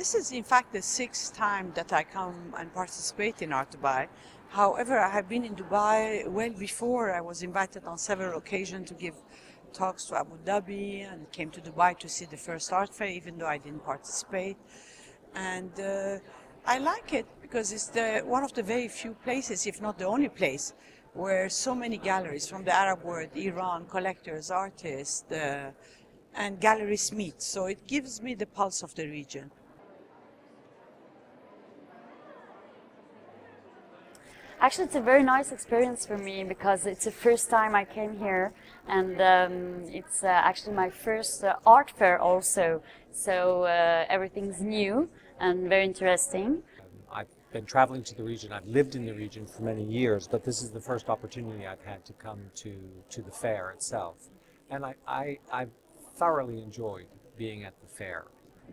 This is in fact the sixth time that I come and participate in Art Dubai. However, I have been in Dubai well before. I was invited on several occasions to give talks to Abu Dhabi and came to Dubai to see the first art fair, even though I didn't participate. And I like it because it's one of the very few places, if not the only place, where so many galleries from the Arab world, Iran, collectors, artists, and galleries meet. So it gives me the pulse of the region. Actually, it's a very nice experience for me because it's the first time I came here, and it's actually my first art fair also. So everything's new and very interesting. I've been traveling to the region. I've lived in the region for many years, but this is the first opportunity I've had to come to the fair itself. And I've thoroughly enjoyed being at the fair.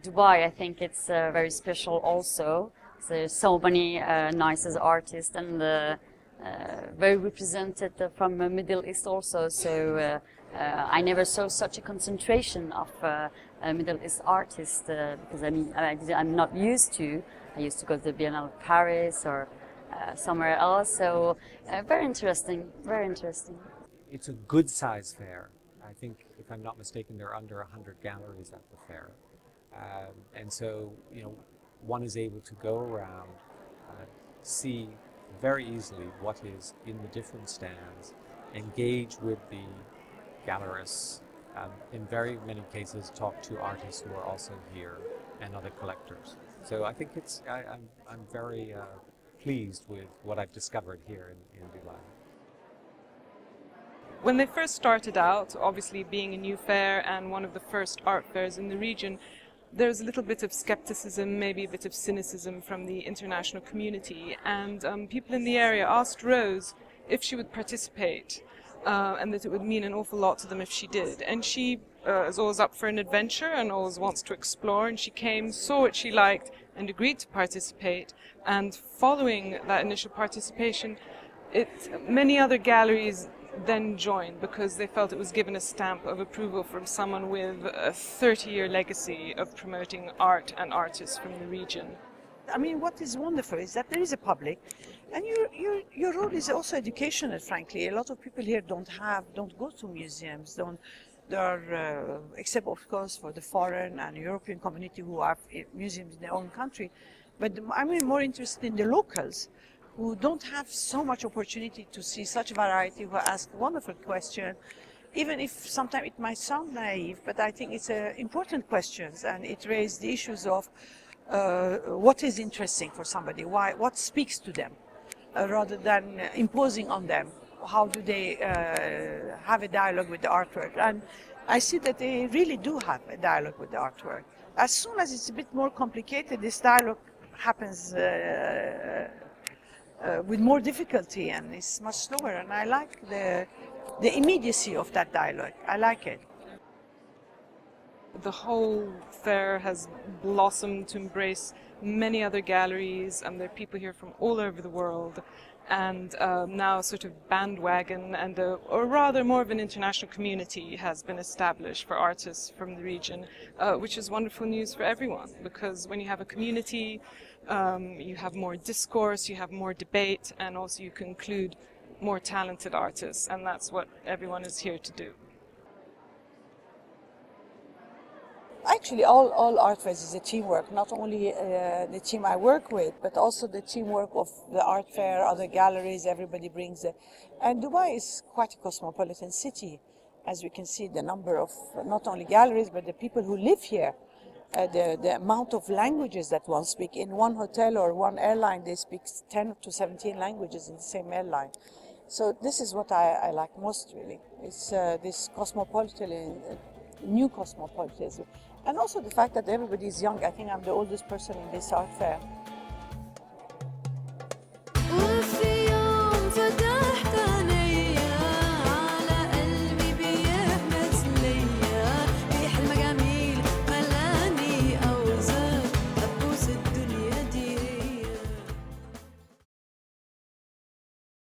Dubai, I think it's very special also. There's so many nice artists and very represented from the Middle East also. So I never saw such a concentration of Middle East artists because I'm not used to. I used to go to the Biennale of Paris or somewhere else. So very interesting, very interesting. It's a good size fair. I think, if I'm not mistaken, there are under 100 galleries at the fair. And so, one is able to go around, see very easily what is in the different stands, engage with the gallerists, in very many cases talk to artists who are also here and other collectors. So I think I'm very pleased with what I've discovered here in Dubai. When they first started out, obviously being a new fair and one of the first art fairs in the region, there's a little bit of skepticism, maybe a bit of cynicism from the international community, and people in the area asked Rose if she would participate and that it would mean an awful lot to them if she did. And she is always up for an adventure and always wants to explore, and she came, saw what she liked and agreed to participate. And following that initial participation, many other galleries then joined because they felt it was given a stamp of approval from someone with a 30-year legacy of promoting art and artists from the region. I mean, what is wonderful is that there is a public, and your role is also educational, frankly. A lot of people here don't go to museums, except of course for the foreign and European community who have museums in their own country. But I'm more interested in the locals, who don't have so much opportunity to see such variety, who ask wonderful questions, even if sometimes it might sound naive, but I think it's important questions, and it raises the issues of what is interesting for somebody, what speaks to them, rather than imposing on them. How do they have a dialogue with the artwork? And I see that they really do have a dialogue with the artwork. As soon as it's a bit more complicated, this dialogue happens with more difficulty, and it's much slower, and I like the immediacy of that dialogue. I like it. The whole fair has blossomed to embrace many other galleries, and there are people here from all over the world, and now a sort of bandwagon or rather more of an international community has been established for artists from the region, which is wonderful news for everyone, because when you have a community, you have more discourse, you have more debate, and also you can include more talented artists, and that's what everyone is here to do. Actually, all art fairs is a teamwork, not only the team I work with, but also the teamwork of the art fair, other galleries, everybody brings it. And Dubai is quite a cosmopolitan city, as we can see the number of not only galleries, but the people who live here. The amount of languages that one speaks. In one hotel or one airline, they speak 10 to 17 languages in the same airline. So this is what I like most, really. It's this cosmopolitan, new cosmopolitanism. And also the fact that everybody is young. I think I'm the oldest person in this art fair.